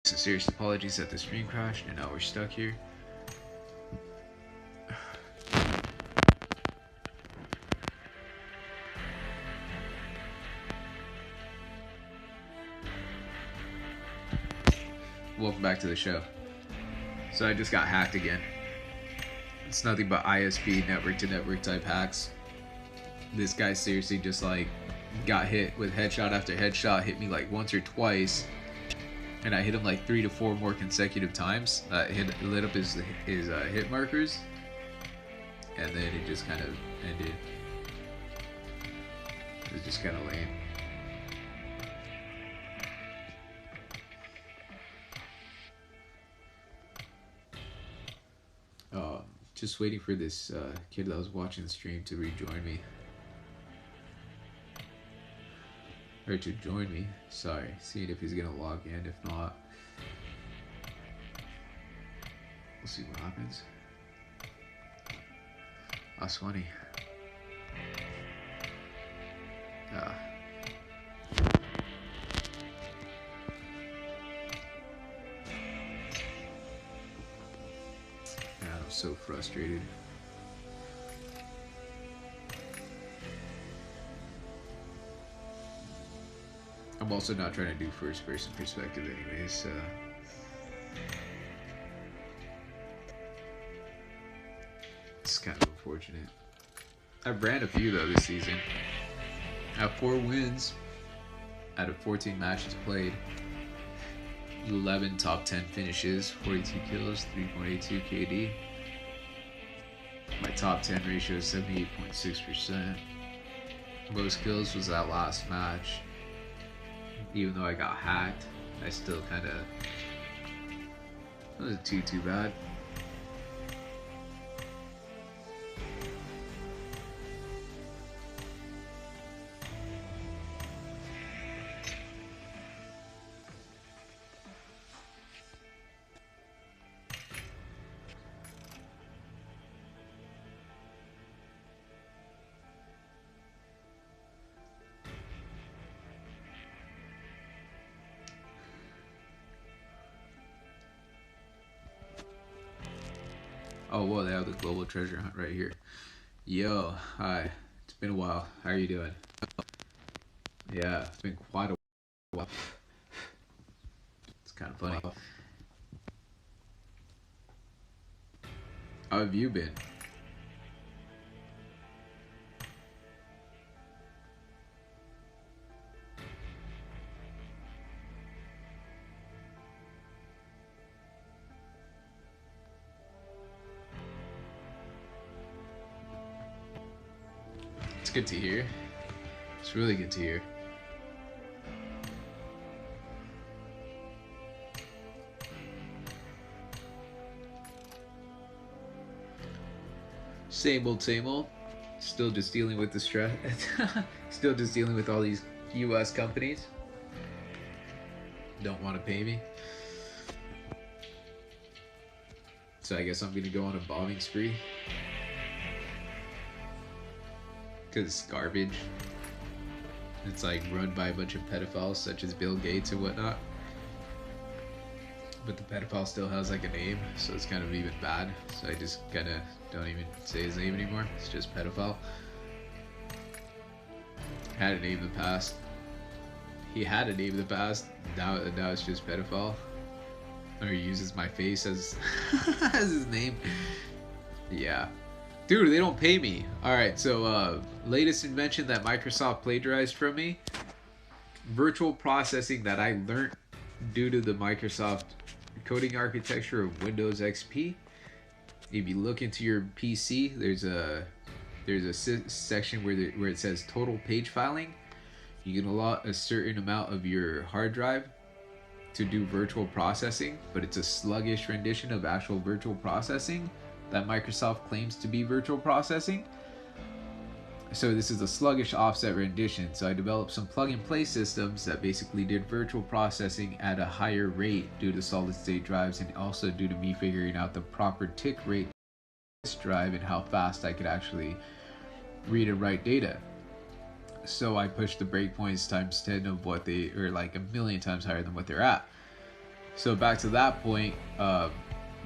Serious apologies that the stream crashed and now we're stuck here. Welcome back to the show. So I just got hacked again. It's nothing but ISP, network to network type hacks. This guy seriously just like got hit with headshot after headshot, hit me like once or twice, and I hit him like 3 to 4 more consecutive times. Lit up his hit markers, and then it just kind of ended. It was just kind of lame. Just waiting for this kid that was watching the stream to rejoin me. Or to join me. Sorry. Seeing if he's gonna log in. If not, we'll see what happens. That's funny. Man, I'm so frustrated. I'm also not trying to do first person perspective anyways. It's kind of unfortunate. I've ran a few though this season. I have 4 wins out of 14 matches played. 11 top 10 finishes, 42 kills, 3.82 KD. My top 10 ratio is 78.6%. Most kills was that last match. Even though I got hacked, I still kind of, it wasn't too bad. Oh, whoa, they have the global treasure hunt right here. Yo, hi. It's been a while. How are you doing? Yeah, it's been quite a while. It's kind of funny. How have you been? It's good to hear. It's really good to hear. Same old, same old. Still just dealing with the stress. Still just dealing with all these US companies. Don't want to pay me. So I guess I'm gonna go on a bombing spree. Because it's garbage. It's like run by a bunch of pedophiles such as Bill Gates and whatnot. But the pedophile still has like a name, so it's kind of even bad. So I just kind of don't even say his name anymore. It's just pedophile. Had a name in the past. He had a name in the past. Now it's just pedophile. Or he uses my face as as his name. Yeah. Dude, they don't pay me. Alright, so latest invention that Microsoft plagiarized from me. Virtual processing that I learned due to the Microsoft coding architecture of Windows XP. If you look into your PC, there's a section where it says total page filing. You can allot a certain amount of your hard drive to do virtual processing, but it's a sluggish rendition of actual virtual processing that Microsoft claims to be virtual processing. So this is a sluggish offset rendition. So I developed some plug-and-play systems that basically did virtual processing at a higher rate due to solid-state drives, and also due to me figuring out the proper tick rate of this drive and how fast I could actually read and write data. So I pushed the breakpoints times 10 of what they, or like a million times higher than what they're at. So back to that point,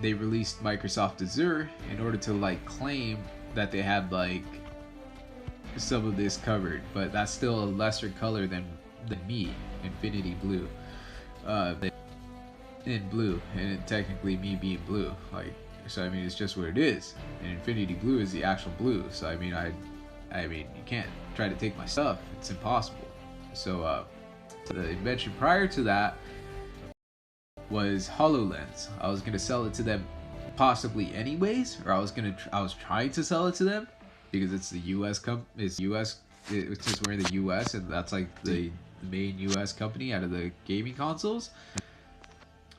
they released Microsoft Azure in order to like claim that they had like some of this covered, but that's still a lesser color than me, Infinity Blue, uh, in blue, and it, technically me being blue, like, so I mean it's just what it is, and Infinity Blue is the actual blue. So I mean I mean you can't try to take my stuff; it's impossible. So the invention prior to that was HoloLens. I was gonna sell it to them possibly anyways, or I was trying to sell it to them because it's the U.S. it's U.S. It's just we're in the U.S. and that's like the main U.S. company out of the gaming consoles.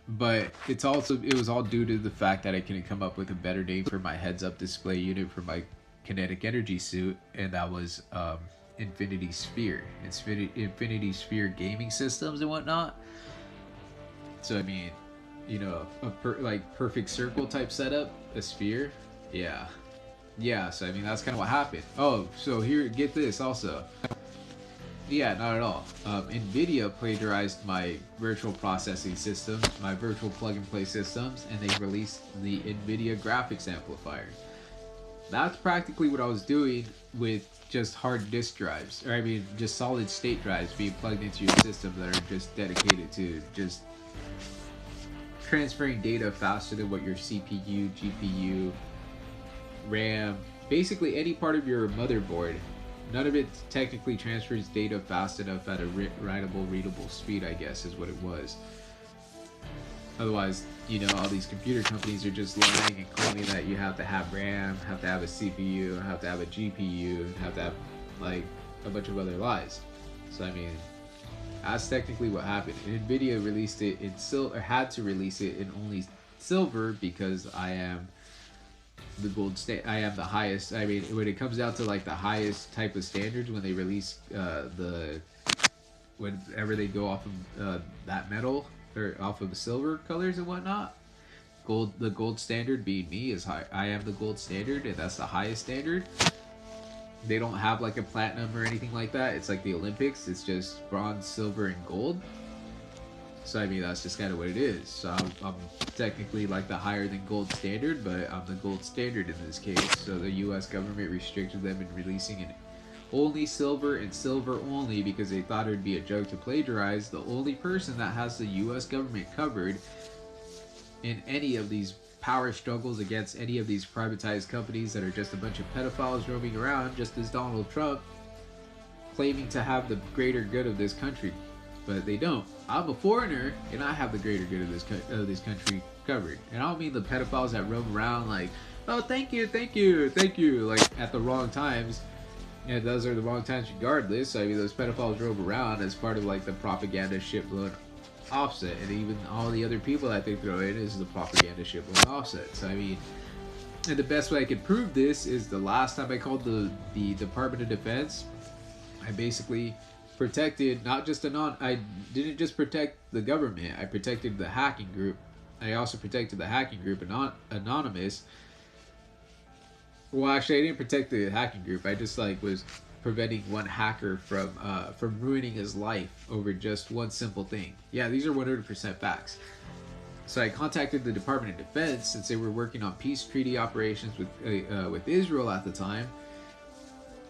But it was all due to the fact that I couldn't come up with a better name for my heads-up display unit for my kinetic energy suit, and that was Infinity Sphere. It's Infinity Sphere gaming systems and whatnot. So I mean, you know, like perfect circle type setup, a sphere. Yeah, yeah. So I mean, that's kind of what happened. Oh, so here, get this also. Yeah, not at all. NVIDIA plagiarized my virtual processing systems, my virtual plug-and-play systems, and they released the NVIDIA graphics amplifier. That's practically what I was doing with just hard disk drives, or I mean, just solid-state drives being plugged into your system that are just dedicated to just transferring data faster than what your CPU, GPU, RAM, basically any part of your motherboard. None of it technically transfers data fast enough at a readable speed, I guess, is what it was. Otherwise, you know, all these computer companies are just lying and claiming that you have to have RAM, have to have a CPU, have to have a GPU, have to have, like, a bunch of other lies. So, I mean, that's technically what happened. And NVIDIA released it in silver, or had to release it in only silver because I am the gold I am the highest. I mean, when it comes down to like the highest type of standards, when they release whenever they go off of that metal or off of the silver colors and whatnot, the gold standard being me is high. I am the gold standard, and that's the highest standard. They don't have like a platinum or anything like that. It's like the Olympics. It's just bronze, silver, and gold. So I mean, that's just kind of what it is. So I'm technically like the higher than gold standard, but I'm the gold standard in this case. So the U.S. government restricted them in releasing it only silver and silver only because they thought it would be a joke to plagiarize. The only person that has the U.S. government covered in any of these power struggles against any of these privatized companies that are just a bunch of pedophiles roaming around, just as Donald Trump, claiming to have the greater good of this country. But they don't. I'm a foreigner, and I have the greater good of this country covered. And I don't mean the pedophiles that roam around like, oh, thank you, like at the wrong times. Yeah, those are the wrong times regardless. So, I mean, those pedophiles roam around as part of like the propaganda shit blown offset, and even all the other people that they throw in is the propaganda shit blown offset. So, I mean, and the best way I could prove this is the last time I called the Department of Defense, I basically protected not just I didn't just protect the government, I protected the hacking group. I also protected the hacking group Anonymous. Well, actually, I didn't protect the hacking group. I just like was preventing one hacker from ruining his life over just one simple thing. Yeah, these are 100% facts. So I contacted the Department of Defense since they were working on peace treaty operations with Israel at the time.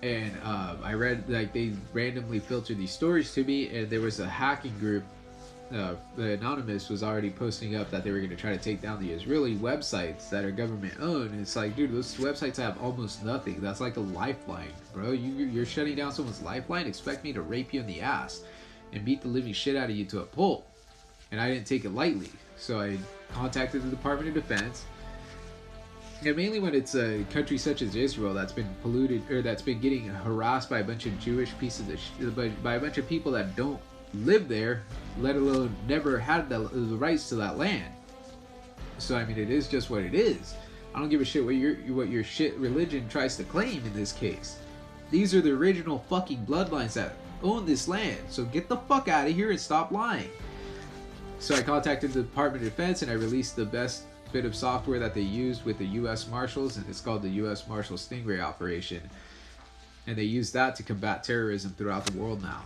And I read, like, they randomly filtered these stories to me, and there was a hacking group. The Anonymous was already posting up that they were going to try to take down the Israeli websites that are government owned. And it's like, dude, those websites have almost nothing. That's like a lifeline, bro. You're shutting down someone's lifeline. Expect me to rape you in the ass and beat the living shit out of you to a pulp. And I didn't take it lightly. So I contacted the Department of Defense. And mainly when it's a country such as Israel that's been polluted, or that's been getting harassed by a bunch of Jewish pieces of by a bunch of people that don't live there, let alone never had the rights to that land. So I mean, it is just what it is. I don't give a shit what your shit religion tries to claim in this case. These are the original fucking bloodlines that own this land. So get the fuck out of here and stop lying. So I contacted the Department of Defense and I released the best bit of software that they used with the U.S. Marshals, and it's called the U.S. Marshal Stingray Operation. And they use that to combat terrorism throughout the world now.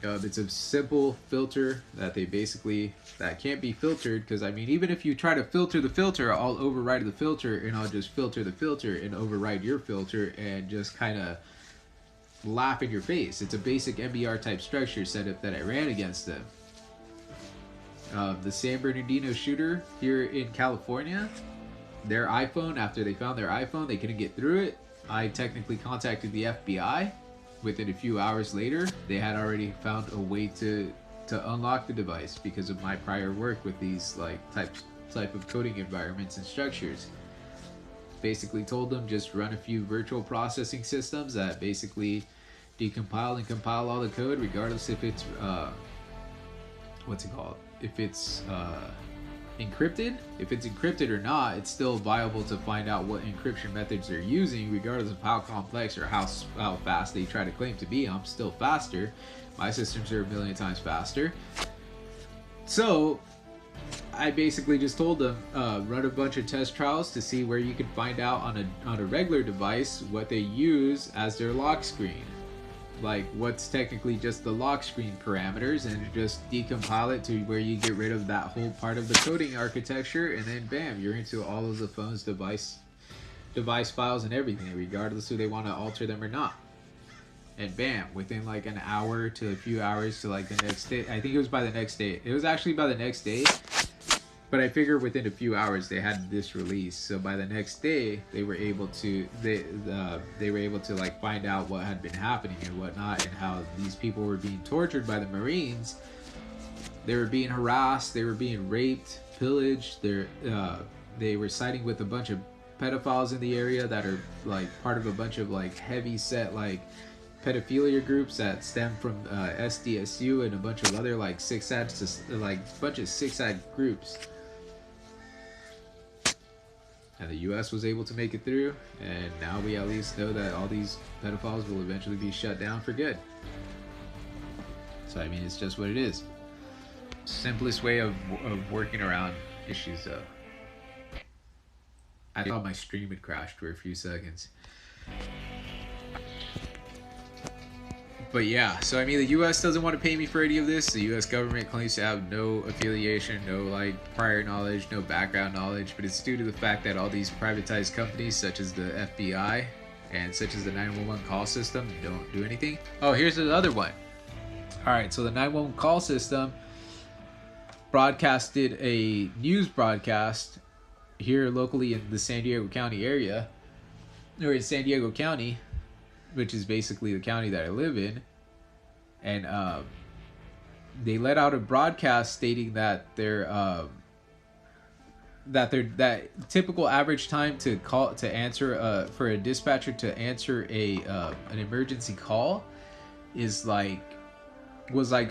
It's a simple filter that that can't be filtered, because I mean, even if you try to filter the filter, I'll override the filter and I'll just filter the filter and override your filter and just kind of laugh in your face. It's a basic MBR type structure setup that I ran against them. The San Bernardino shooter here in California, their iPhone, after they found their iPhone, they couldn't get through it. I technically contacted the FBI. Within a few hours later, they had already found a way to unlock the device because of my prior work with these like type of coding environments and structures. Basically told them just run a few virtual processing systems that basically decompile and compile all the code, regardless if it's what's it called? If it's encrypted. If it's encrypted or not, it's still viable to find out what encryption methods they're using, regardless of how complex or how fast they try to claim to be. I'm still faster. My systems are a million times faster. So I basically just told them run a bunch of test trials to see where you can find out on a regular device what they use as their lock screen. Like what's technically just the lock screen parameters, and just decompile it to where you get rid of that whole part of the coding architecture, and then bam, you're into all of the phone's device files and everything, regardless if they want to alter them or not. And bam, within like an hour to a few hours to like the next day, I think it was by the next day. It was actually by the next day, but I figure within a few hours they had this release. So by the next day, they were able to like find out what had been happening and whatnot, and how these people were being tortured by the Marines. They were being harassed. They were being raped, pillaged. They were siding with a bunch of pedophiles in the area that are like part of a bunch of like heavy set like pedophilia groups that stem from SDSU and a bunch of other like bunch of six-eyed groups. And the U.S. was able to make it through, and now we at least know that all these pedophiles will eventually be shut down for good. So I mean, it's just what it is. Simplest way of working around issues, though. I thought my stream had crashed for a few seconds. But yeah, so I mean, the U.S. doesn't want to pay me for any of this. The U.S. government claims to have no affiliation, no like prior knowledge, no background knowledge, but it's due to the fact that all these privatized companies, such as the FBI and such as the 911 call system, don't do anything. Oh, here's another one. All right, so the 911 call system broadcasted a news broadcast here locally in the San Diego County area, or in San Diego County, which is basically the county that I live in, and they let out a broadcast stating that that typical average time to answer for a dispatcher to answer an emergency call was like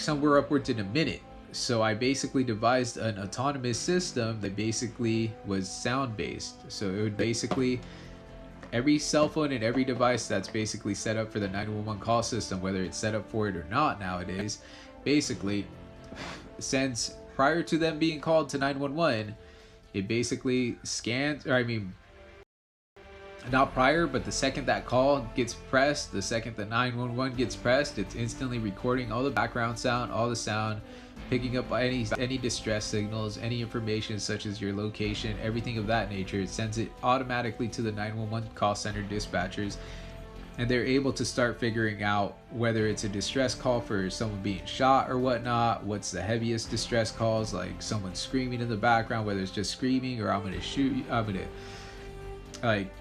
somewhere upwards in a minute. So I basically devised an autonomous system that basically was sound based. So it would basically, every cell phone and every device that's basically set up for the 911 call system, whether it's set up for it or not nowadays, basically sends, prior to them being called to 911, it basically scans, or I mean, not prior, but the second that call gets pressed, the second the 911 gets pressed, it's instantly recording all the background sound, all the sound, picking up any distress signals, any information such as your location, everything of that nature. It sends it automatically to the 911 call center dispatchers, and they're able to start figuring out whether it's a distress call for someone being shot or whatnot, what's the heaviest distress calls, like someone screaming in the background, whether it's just screaming or I'm gonna shoot you, I'm gonna like,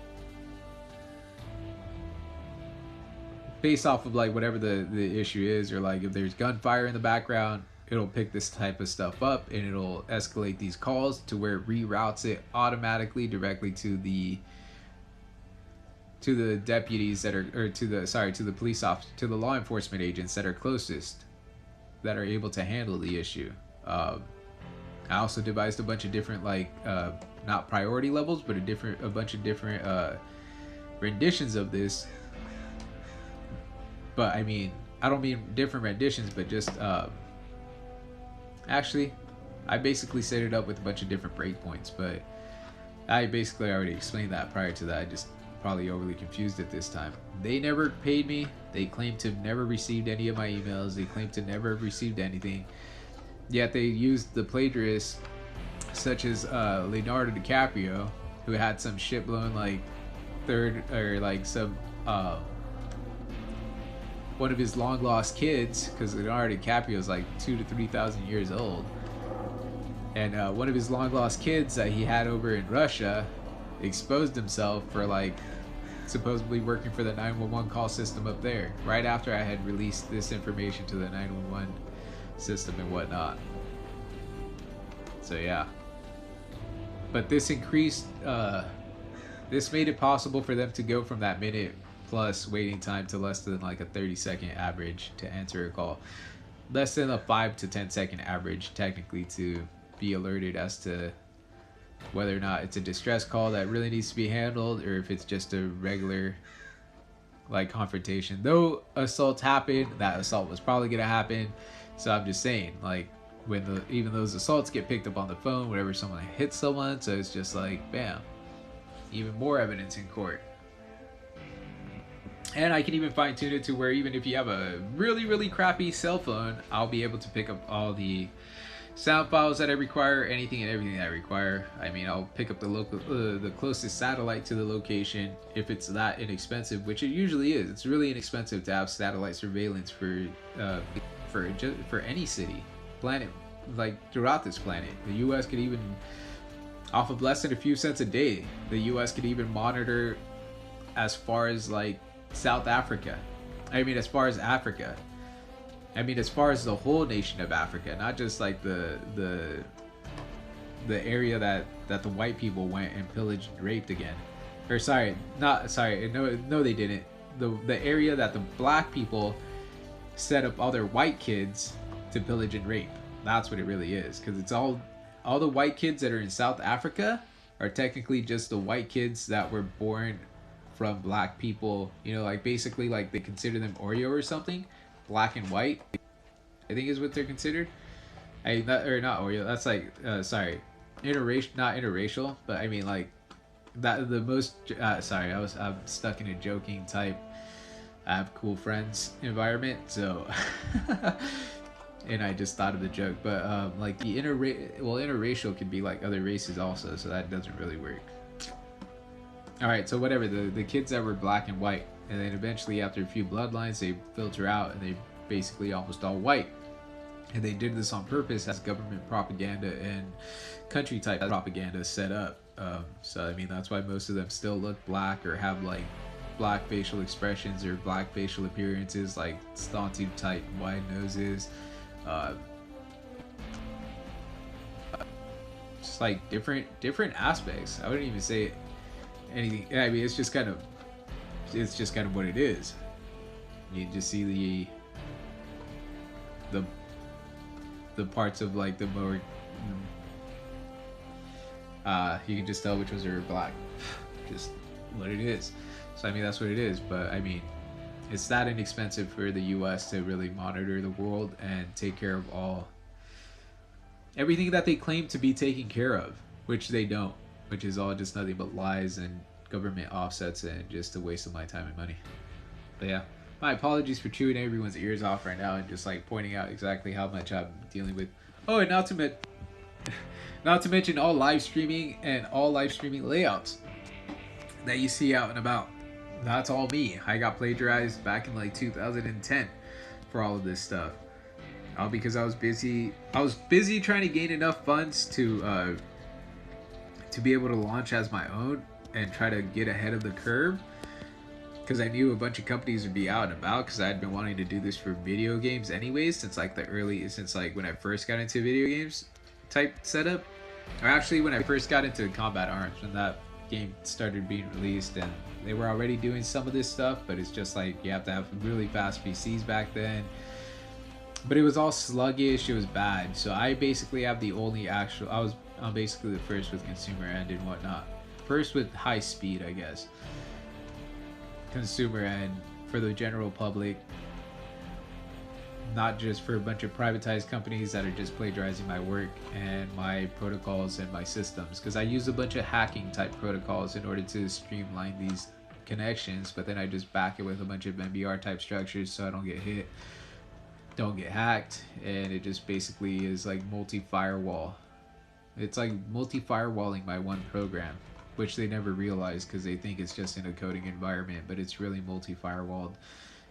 based off of like whatever the issue is, or like if there's gunfire in the background, it'll pick this type of stuff up and it'll escalate these calls to where it reroutes it automatically directly to the deputies that are, or to the police officers, to the law enforcement agents that are closest, that are able to handle the issue. I also devised a bunch of different like not priority levels, but a bunch of different renditions of this. But I mean, I don't mean different renditions, but just actually, I basically set it up with a bunch of different breakpoints, but I basically already explained that prior to that. I just probably overly confused at this time. They never paid me. They claimed to have never received any of my emails. They claimed to never have received anything. Yet they used the plagiarists such as Leonardo DiCaprio, who had some shit blown like third or like some one of his long lost kids, because Leonardo DiCaprio is like 2,000 to 3,000 years old, and one of his long lost kids that he had over in Russia exposed himself for like supposedly working for the 911 call system up there right after I had released this information to the 911 system and whatnot. So yeah, but this increased this made it possible for them to go from that minute plus waiting time to less than like a 30-second average to answer a call, less than a 5 to 10-second average technically to be alerted as to whether or not it's a distress call that really needs to be handled or if it's just a regular like confrontation. Though assaults happen, that assault was probably gonna happen. So I'm just saying, like, when even those assaults get picked up on the phone whenever someone hits someone, so it's just like bam, even more evidence in court. And I can even fine tune it to where even if you have a really crappy cell phone, I'll be able to pick up all the sound files that I require, anything and everything that I require. I mean, I'll pick up the local, the closest satellite to the location if it's that inexpensive, which it usually is. It's really inexpensive to have satellite surveillance for any city, planet, like throughout this planet. The U.S. could even, off of less than a few cents a day, the U.S. could even monitor as far as like South Africa. I mean, as far as Africa. I mean, as far as the whole nation of Africa, not just like the area that the white people went and pillaged and raped again. Or no, they didn't. The area that the black people set up all their white kids to pillage and rape. That's what it really is, because it's all the white kids that are in South Africa are technically just the white kids that were born from black people, you know, like basically like they consider them Oreo or something, black and white, I think is what they're considered. Not Oreo, that's like interracial, not interracial, but I mean like that the most I'm stuck in a joking type I have cool friends environment, so and I just thought of the joke, but like the interracial could be like other races also, so that doesn't really work. Alright, so whatever, the kids that were black and white, and then eventually after a few bloodlines they filter out and they basically almost all white. And they did this on purpose as government propaganda and country type propaganda set up. So I mean, that's why most of them still look black or have like black facial expressions or black facial appearances, like stunted type wide noses, just like different aspects. I wouldn't even say anything. I mean, it's just kind of what it is. You just see the parts of like the more you can just tell which ones are black. Just what it is. So I mean, that's what it is. But I mean, it's that inexpensive for the US to really monitor the world and take care of everything that they claim to be taken care of, which they don't, which is all just nothing but lies and government offsets and just a waste of my time and money. But yeah, my apologies for chewing everyone's ears off right now and just like pointing out exactly how much I'm dealing with. Oh, and not to mention all live streaming and all live streaming layouts that you see out and about. That's all me. I got plagiarized back in like 2010 for all of this stuff. All because I was busy trying to gain enough funds to be able to launch as my own and try to get ahead of the curve, because I knew a bunch of companies would be out and about, because I had been wanting to do this for video games anyways since like when I first got into video games type setup, or actually when I first got into Combat Arms, when that game started being released, and they were already doing some of this stuff, but it's just like you have to have really fast PCs back then. But it was all sluggish, it was bad. So I basically have I'm basically the first with consumer end and whatnot. First with high speed, I guess. Consumer end for the general public. Not just for a bunch of privatized companies that are just plagiarizing my work and my protocols and my systems. Because I use a bunch of hacking type protocols in order to streamline connections, but then I just back it with a bunch of MBR type structures so I don't get hit, don't get hacked, and it just basically is like multi-firewall. It's like multi-firewalling my one program, which they never realize because they think it's just in a coding environment, but it's really multi-firewalled,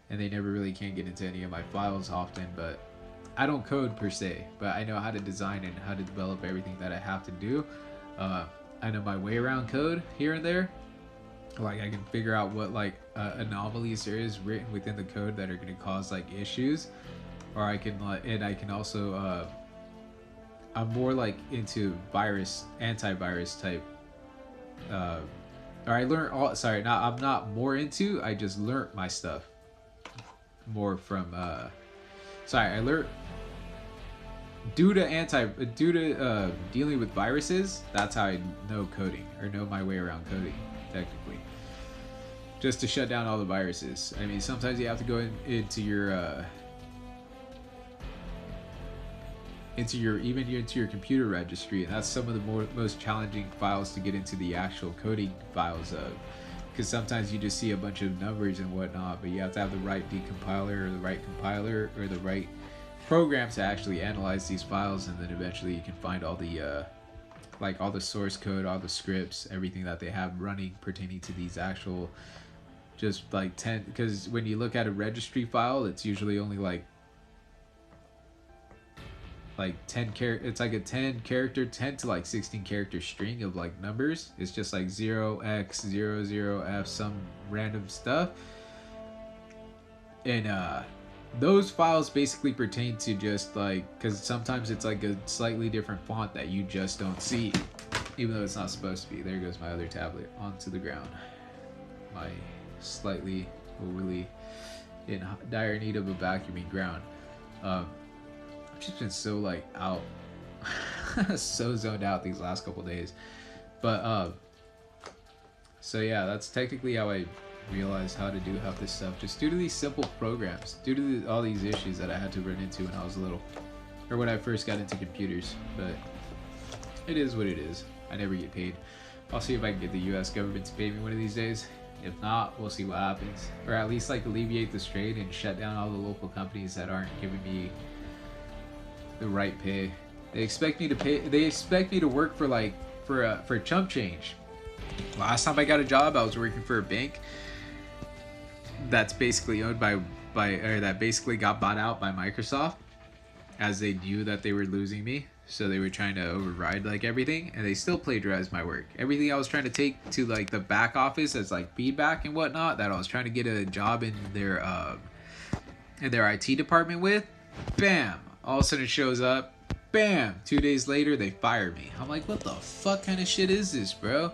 and they never really can get into any of my files often. But I don't code per se, but I know how to design and how to develop everything that I have to do. I know my way around code here and there. Like I can figure out what like anomalies there is written within the code that are going to cause like issues, or I can and I can also I'm more like into antivirus type. Or I learned all. Sorry, I'm not more into. I just learned my stuff more from. I learned due to dealing with viruses. That's how I know coding or know my way around coding technically. Just to shut down all the viruses. I mean, sometimes you have to go into your computer registry, and that's some of the most challenging files to get into the actual coding files of, because sometimes you just see a bunch of numbers and whatnot, but you have to have the right decompiler or the right compiler or the right program to actually analyze these files, and then eventually you can find all the like all the source code, all the scripts, everything that they have running pertaining to these actual just like 10, because when you look at a registry file, it's usually only like 10 character, it's like a 10 to like 16 character string of like numbers. It's just like 0x00f some random stuff, and those files basically pertain to just like, because sometimes it's like a slightly different font that you just don't see, even though it's not supposed to be. There goes my other tablet onto the ground, my slightly overly in dire need of a vacuuming ground. I've just been so like out so zoned out these last couple days, but so yeah, that's technically how I realized how to do half this stuff, just due to these simple programs, due to all these issues that I had to run into when I was little, or when I first got into computers. But it is what it is. I never get paid. I'll see if I can get the US government to pay me one of these days. If not, we'll see what happens, or at least like alleviate the strain and shut down all the local companies that aren't giving me the right pay. They expect me to work for like for chump change. Last time I got a job, I was working for a bank that's basically owned by or that basically got bought out by Microsoft, as they knew that they were losing me, so they were trying to override like everything, and they still plagiarized my work. Everything I was trying to take to like the back office as like feedback and whatnot, that I was trying to get a job in their IT department with, bam, all of a sudden it shows up, bam, 2 days later they fired me. I'm like, what the fuck kind of shit is this, bro?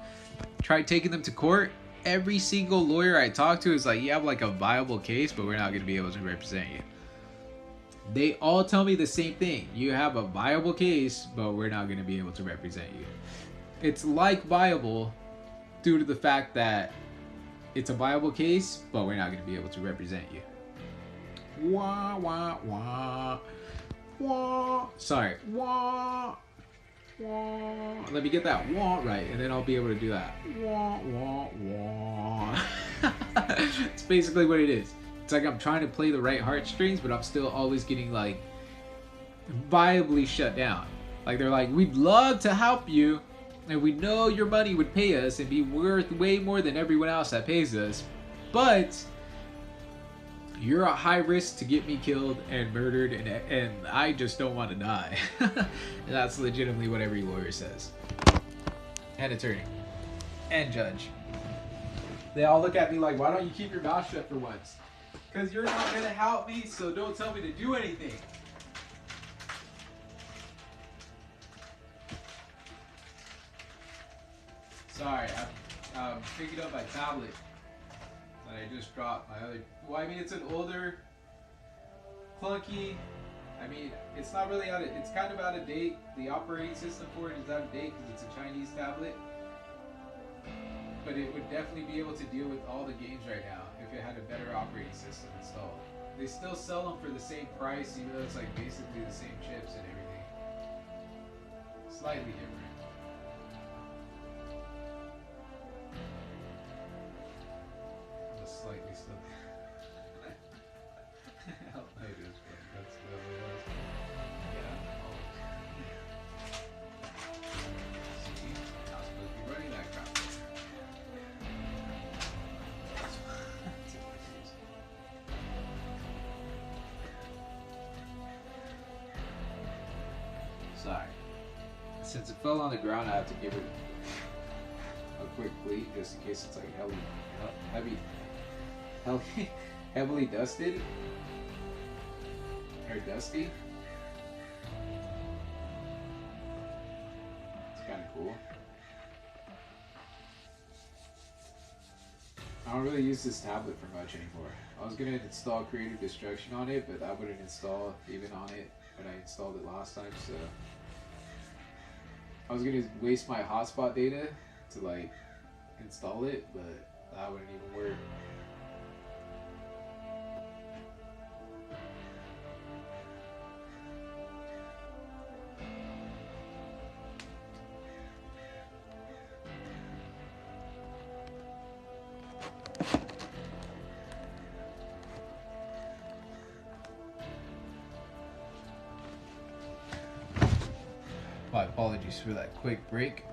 Tried taking them to court. Every single lawyer I talked to is like, you have like a viable case, but we're not going to be able to represent you. They all tell me the same thing. You have a viable case, but we're not going to be able to represent you. It's like viable due to the fact that it's a viable case, but we're not going to be able to represent you. Wah, wah, wah. Wah. Sorry. Wah. Wah. Let me get that wah right, and then I'll be able to do that. Wah, wah, wah. It's basically what it is. It's like I'm trying to play the right heartstrings, but I'm still always getting like viably shut down. Like they're like, we'd love to help you, and we know your money would pay us and be worth way more than everyone else that pays us, but you're a high risk to get me killed and murdered, and I just don't want to die. And that's legitimately what every lawyer says, and attorney, and judge. They all look at me like, why don't you keep your mouth shut for once? Because you're not going to help me, so don't tell me to do anything. Sorry, I'm picking up my tablet that I just dropped. My other, well, I mean, it's an older, clunky. I mean, it's not really out of, it's kind of out of date. The operating system for it is out of date because it's a Chinese tablet. But it would definitely be able to deal with all the games right now if it had a better operating system installed. They still sell them for the same price, even though it's like basically the same chips and everything. Slightly different. That's the way it was. Yeah, see, not supposed to be running that crap. That's what it is. Sorry. Since it fell on the ground, I have to give it a quick clean just in case it's like heavily dusted or dusty. It's kind of cool. I don't really use this tablet for much anymore. I was gonna install Creative Destruction on it, but that wouldn't install even on it when I installed it last time, so I was gonna waste my hotspot data to like install it, but that wouldn't even work. My apologies for that quick break.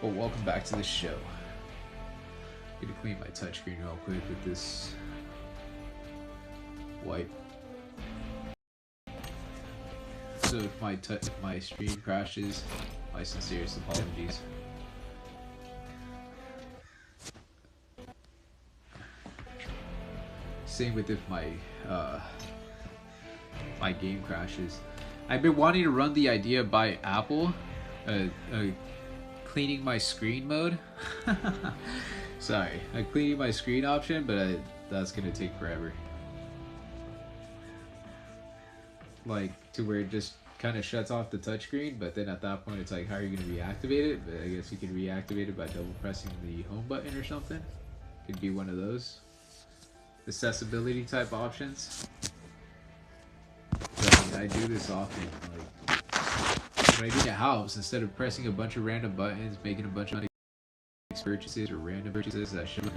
Well, welcome back to the show. I'm gonna clean my touchscreen real quick with this wipe. So if my stream crashes, my sincerest apologies. Same with if my my game crashes. I've been wanting to run the idea by Apple, cleaning my screen mode. Sorry, a cleaning my screen option, but that's gonna take forever. Like to where it just kind of shuts off the touchscreen, but then at that point it's like, how are you gonna reactivate it? But I guess you can reactivate it by double pressing the home button or something. Could be one of those accessibility type options. But, I do this often. Like when I get a house, instead of pressing a bunch of random buttons, making a bunch of purchases or random purchases that should